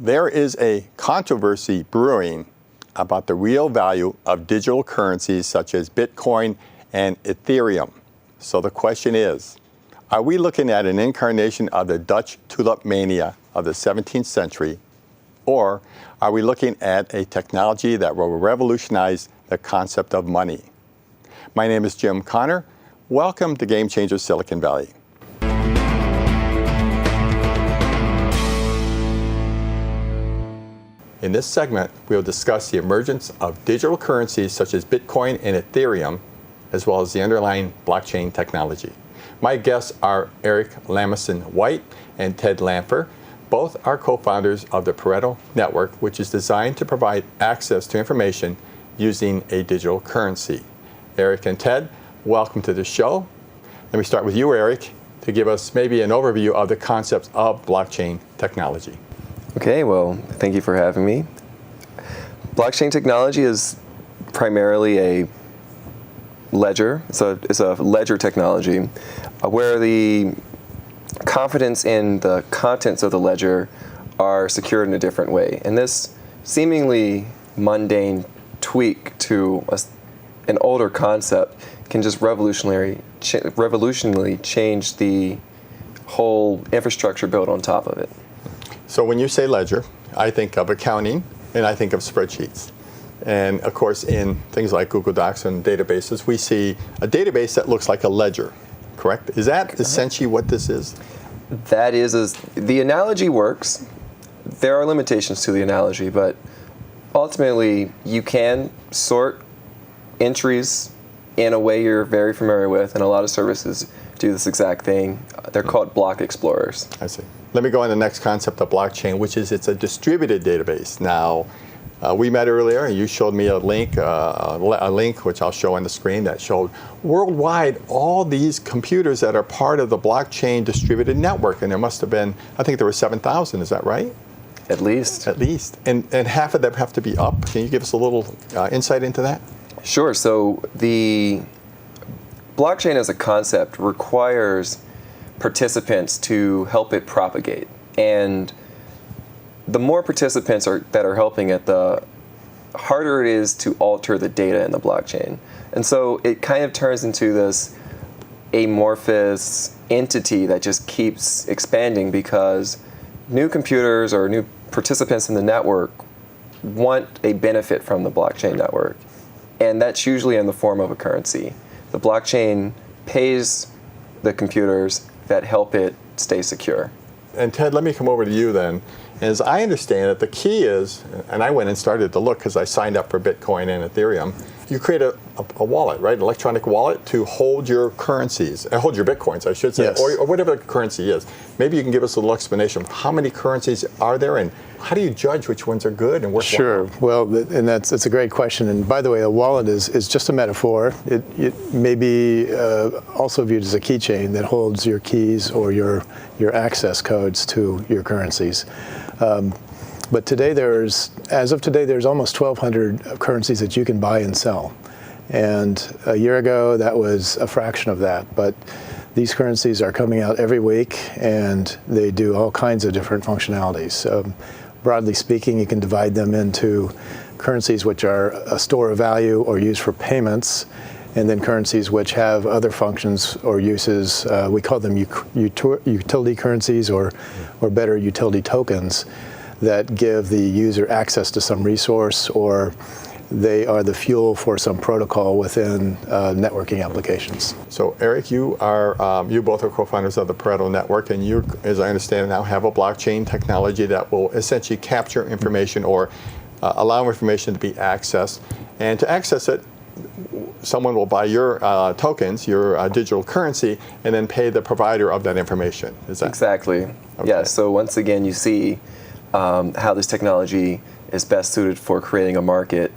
There is a controversy brewing about the real value of digital currencies such as Bitcoin and Ethereum. So the question is, are we looking at an incarnation of the Dutch tulip mania of the 17th century, or are we looking at a technology that will revolutionize the concept of money? My name is Jim Connor. Welcome to Game Changers Silicon Valley. In this segment, we'll discuss the emergence of digital currencies such as Bitcoin and Ethereum, as well as the underlying blockchain technology. My guests are Eric Lamison-White and Ted Lampher. Both are co-founders of the Pareto Network, which is designed to provide access to information using a digital currency. Eric and Ted, welcome to the show. Let me start with you, Eric, to give us maybe an overview of the concepts of blockchain technology. Okay, well, thank you for having me. Blockchain technology is primarily a ledger. It's a ledger technology where the confidence in the contents of the ledger are secured in a different way. And this seemingly mundane tweak to an older concept can just revolutionarily change the whole infrastructure built on top of it. So when you say ledger, I think of accounting and I think of spreadsheets. And of course, in things like Google Docs and databases, we see a database that looks like a ledger, correct? Is that essentially what this is? That is, the analogy works. There are limitations to the analogy, but ultimately you can sort entries in a way you're very familiar with, and a lot of services do this exact thing. They're called block explorers. I see. Let me go on to the next concept of blockchain, which is it's a distributed database. Now, we met earlier, and you showed me a link which I'll show on the screen that showed worldwide all these computers that are part of the blockchain distributed network, and there must have been, I think there were 7,000. Is that right? At least. At least, and half of them have to be up. Can you give us a little insight into that? Sure. So the blockchain as a concept requires participants to help it propagate, and the more participants that are helping it, the harder it is to alter the data in the blockchain. And so it kind of turns into this amorphous entity that just keeps expanding because new computers or new participants in the network want a benefit from the blockchain network. And that's usually in the form of a currency. The blockchain pays the computers that help it stay secure. And Ted, let me come over to you then. As I understand it, the key is, and I went and started to look because I signed up for Bitcoin and Ethereum, you create a wallet, right? An electronic wallet to hold your currencies, hold your Bitcoins, I should say, yes. or whatever the currency is. Maybe you can give us a little explanation of how many currencies are there and how do you judge which ones are good and worthwhile? Sure. Well, and that's a great question. And by the way, a wallet is just a metaphor. It may be also viewed as a keychain that holds your keys or your access codes to your currencies. But today as of today, there's almost 1,200 currencies that you can buy and sell. And a year ago, that was a fraction of that. But these currencies are coming out every week, and they do all kinds of different functionalities. Broadly speaking, you can divide them into currencies which are a store of value or used for payments, and then currencies which have other functions or uses. We call them utility currencies or better, utility tokens that give the user access to some resource, or they are the fuel for some protocol within networking applications. So Eric, you both are co-founders of the Pareto Network, and you, as I understand it now, have a blockchain technology that will essentially capture information or allow information to be accessed. And to access it, someone will buy your tokens, your digital currency, and then pay the provider of that information. Is that exactly? Okay. Yeah. So once again, you see how this technology is best suited for creating a market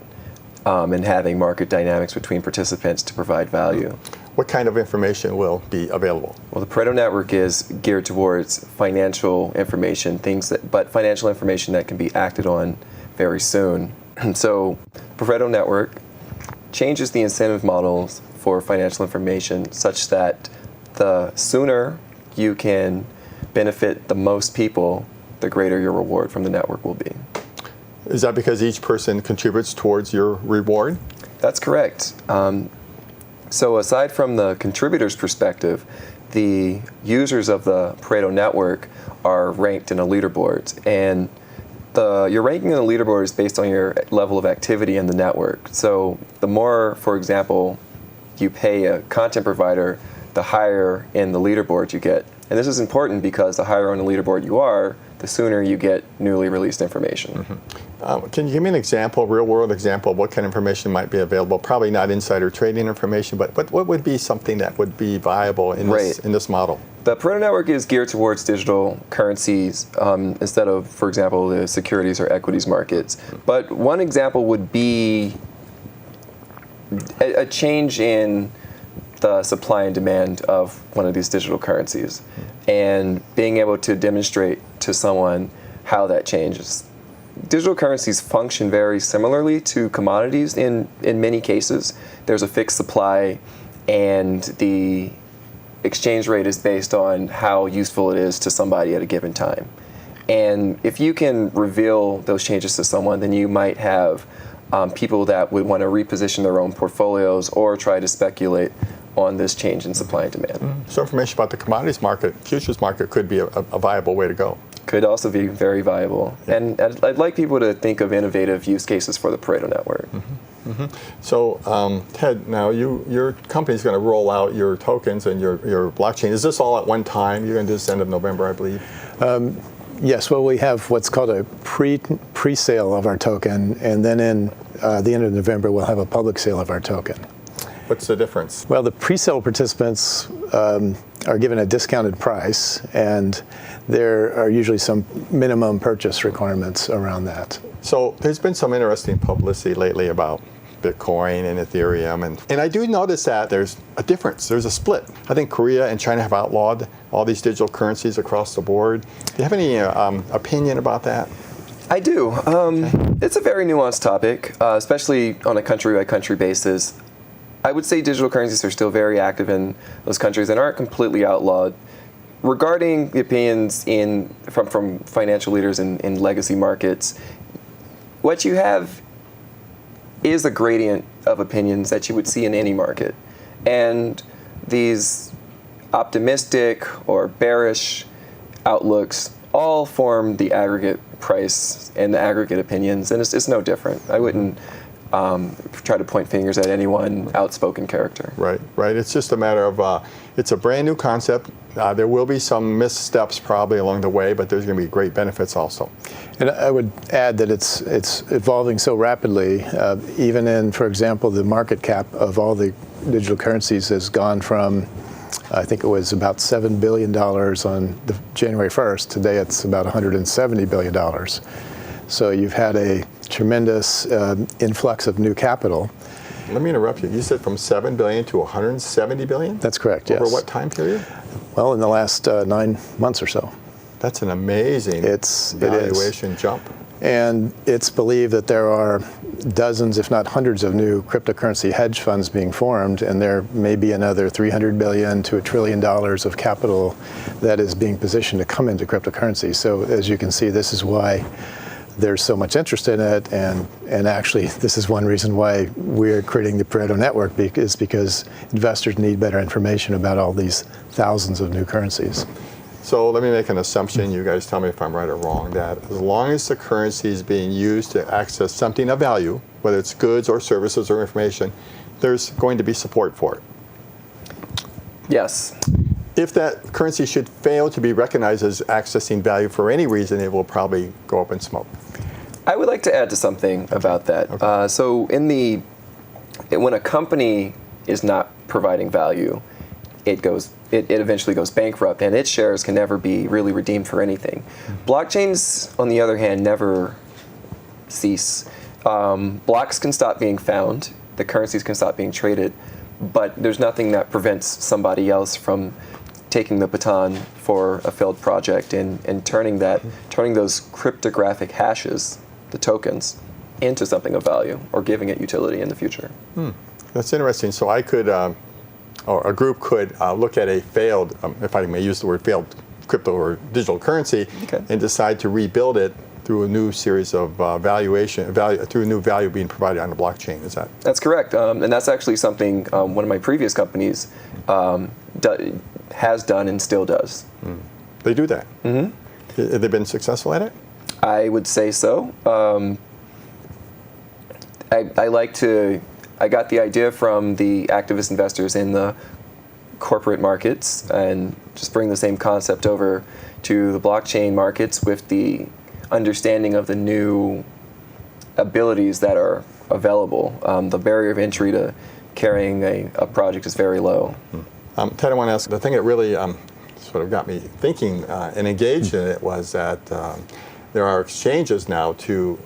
and having market dynamics between participants to provide value. What kind of information will be available? Well, the Pareto Network is geared towards financial information, but financial information that can be acted on very soon. So, Pareto Network changes the incentive models for financial information such that the sooner you can benefit the most people the greater your reward from the network will be. Is that because each person contributes towards your reward? That's correct. So aside from the contributor's perspective, the users of the Pareto network are ranked in a leaderboard, and your ranking in the leaderboard is based on your level of activity in the network. So the more, for example, you pay a content provider, the higher in the leaderboard you get. And this is important because the higher on the leaderboard you are, the sooner you get newly released information. Mm-hmm. Can you give me an example, real-world example of what kind of information might be available? Probably not insider trading information, but what would be something that would be viable in this model? The Pareto network is geared towards digital currencies instead of, for example, the securities or equities markets. But one example would be a change in the supply and demand of one of these digital currencies and being able to demonstrate to someone how that changes. Digital currencies function very similarly to commodities in many cases. There's a fixed supply and the exchange rate is based on how useful it is to somebody at a given time. And if you can reveal those changes to someone, then you might have people that would want to reposition their own portfolios or try to speculate on this change in supply and demand. Mm-hmm. So information about the commodities market, futures market could be a viable way to go. Could also be very viable. Yeah. And I'd like people to think of innovative use cases for the Pareto network. Mm-hmm. Mm-hmm. So Ted, now your company's going to roll out your tokens and your blockchain. Is this all at one time? You're going to do this end of November, I believe? Yes, well, we have what's called a pre-sale of our token, and then in the end of November, we'll have a public sale of our token. What's the difference? Well, the pre-sale participants are given a discounted price, and there are usually some minimum purchase requirements around that. So there's been some interesting publicity lately about Bitcoin and Ethereum, and I do notice that there's a difference. There's a split. I think Korea and China have outlawed all these digital currencies across the board. Do you have any opinion about that? I do. It's a very nuanced topic, especially on a country-by-country basis. I would say digital currencies are still very active in those countries and aren't completely outlawed. Regarding the opinions from financial leaders in legacy markets, what you have is a gradient of opinions that you would see in any market. And these optimistic or bearish outlooks all form the aggregate price and the aggregate opinions, and it's no different. I wouldn't try to point fingers at any one outspoken character. Right. It's just a matter of, it's a brand new concept. There will be some missteps probably along the way, but there's going to be great benefits also. And I would add that it's evolving so rapidly. Even in, for example, the market cap of all the digital currencies has gone from, I think it was about $7 billion on January 1st. Today it's about $170 billion. So you've had a tremendous influx of new capital. Let me interrupt you. You said from $7 billion to $170 billion? That's correct, yes. Over what time period? Well, in the last 9 months or so. That's an amazing valuation jump. And it's believed that there are dozens, if not hundreds, of new cryptocurrency hedge funds being formed, and there may be another $300 billion to $1 trillion of capital that is being positioned to come into cryptocurrency. So as you can see, this is why there's so much interest in it, and actually this is one reason why we're creating the Pareto network, is because investors need better information about all these thousands of new currencies. So let me make an assumption, you guys tell me if I'm right or wrong, that as long as the currency is being used to access something of value, whether it's goods or services or information, there's going to be support for it. Yes. If that currency should fail to be recognized as accessing value for any reason, it will probably go up in smoke. I would like to add to something about that. Okay. So when a company is not providing value, it eventually goes bankrupt, and its shares can never be really redeemed for anything. Blockchains, on the other hand, never cease. Blocks can stop being found, the currencies can stop being traded, but there's nothing that prevents somebody else from taking the baton for a failed project and turning those cryptographic hashes, the tokens, into something of value or giving it utility in the future. That's interesting. So I could, or a group could look at a failed, if I may use the word failed, crypto or digital currency, and decide to rebuild it through a new series of through a new value being provided on the blockchain. Is that? That's correct, and that's actually something one of my previous companies has done and still does. They do that. Have they been successful at it? I would say so. I got the idea from the activist investors in the corporate markets and just bring the same concept over to the blockchain markets with the understanding of the new abilities that are available. The barrier of entry to carrying a project is very low. Ted, I want to ask, the thing that really sort of got me thinking and engaged in it was that there are exchanges now to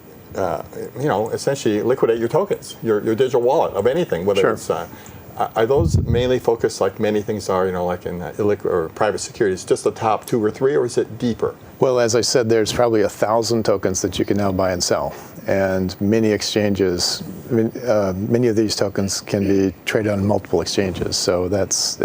essentially liquidate your tokens, your digital wallet of anything, whether it's are those mainly focused, like many things are, like in illiquid or private securities, just the top 2 or 3, or is it deeper? Well, as I said, there's probably 1,000 tokens that you can now buy and sell, and many exchanges, many of these tokens can be traded on multiple exchanges. So that's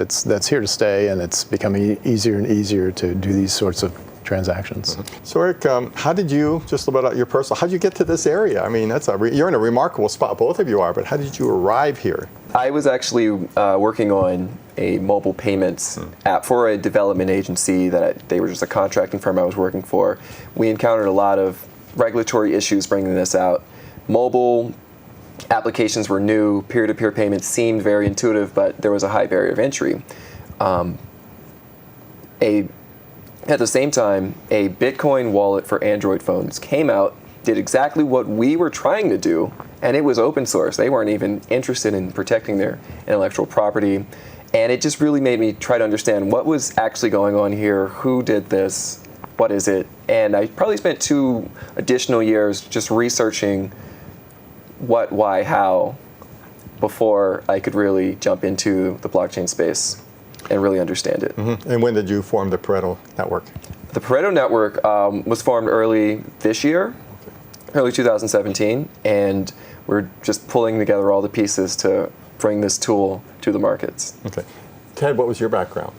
here to stay, and it's becoming easier and easier to do these sorts of transactions. So Eric, how did you, just about your personal, how did you get to this area? I mean, you're in a remarkable spot, both of you are, but how did you arrive here? I was actually working on a mobile payments app for a development agency that they were just a contracting firm I was working for. We encountered a lot of regulatory issues bringing this out. Mobile applications were new, peer-to-peer payments seemed very intuitive, but there was a high barrier of entry. At the same time, a Bitcoin wallet for Android phones came out, did exactly what we were trying to do, and it was open source. They weren't even interested in protecting their intellectual property. And it just really made me try to understand what was actually going on here, who did this, what is it? And I probably spent 2 additional years just researching what, why, how, before I could really jump into the blockchain space and really understand it. And when did you form the Pareto Network? The Pareto Network was formed early this year, early 2017, and we're just pulling together all the pieces to bring this tool to the markets. Okay. Ted, what was your background?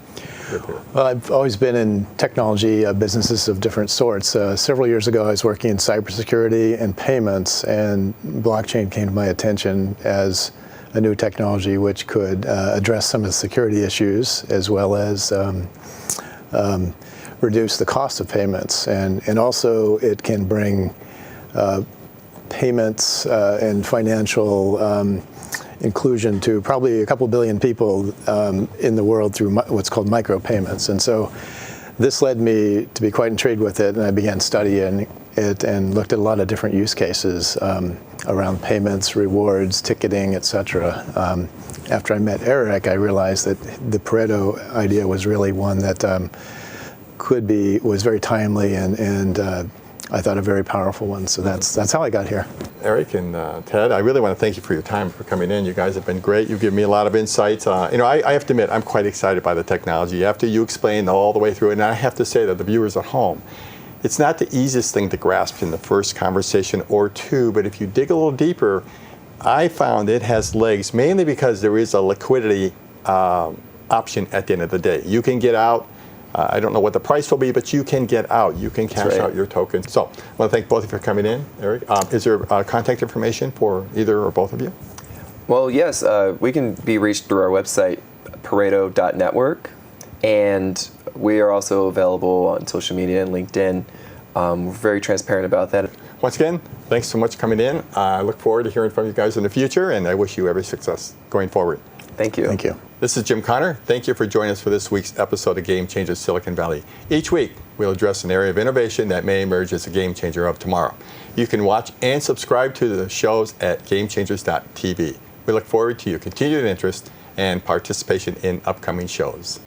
Well, I've always been in technology businesses of different sorts. Several years ago, I was working in cybersecurity and payments, and blockchain came to my attention as a new technology which could address some of the security issues as well as reduce the cost of payments. And also it can bring payments and financial inclusion to probably a couple billion people in the world through what's called micropayments. And so this led me to be quite intrigued with it, and I began studying it and looked at a lot of different use cases around payments, rewards, ticketing, etc. After I met Eric, I realized that the Pareto idea was really one that was very timely and I thought a very powerful one. So that's how I got here. Eric and Ted, I really want to thank you for your time, for coming in. You guys have been great. You've given me a lot of insights. I have to admit, I'm quite excited by the technology. After you explained all the way through it, and I have to say that the viewers at home, it's not the easiest thing to grasp in the first conversation or 2, but if you dig a little deeper, I found it has legs, mainly because there is a liquidity option at the end of the day. You can get out. I don't know what the price will be, but you can get out. You can cash out your tokens. So I want to thank both of you for coming in. Eric, is there contact information for either or both of you? Well, yes. We can be reached through our website, pareto.network, and we are also available on social media and LinkedIn. We're very transparent about that. Once again, thanks so much for coming in. I look forward to hearing from you guys in the future, and I wish you every success going forward. Thank you. Thank you. This is Jim Connor. Thank you for joining us for this week's episode of Game Changers Silicon Valley. Each week, we'll address an area of innovation that may emerge as a game changer of tomorrow. You can watch and subscribe to the shows at gamechangers.tv. We look forward to your continued interest and participation in upcoming shows.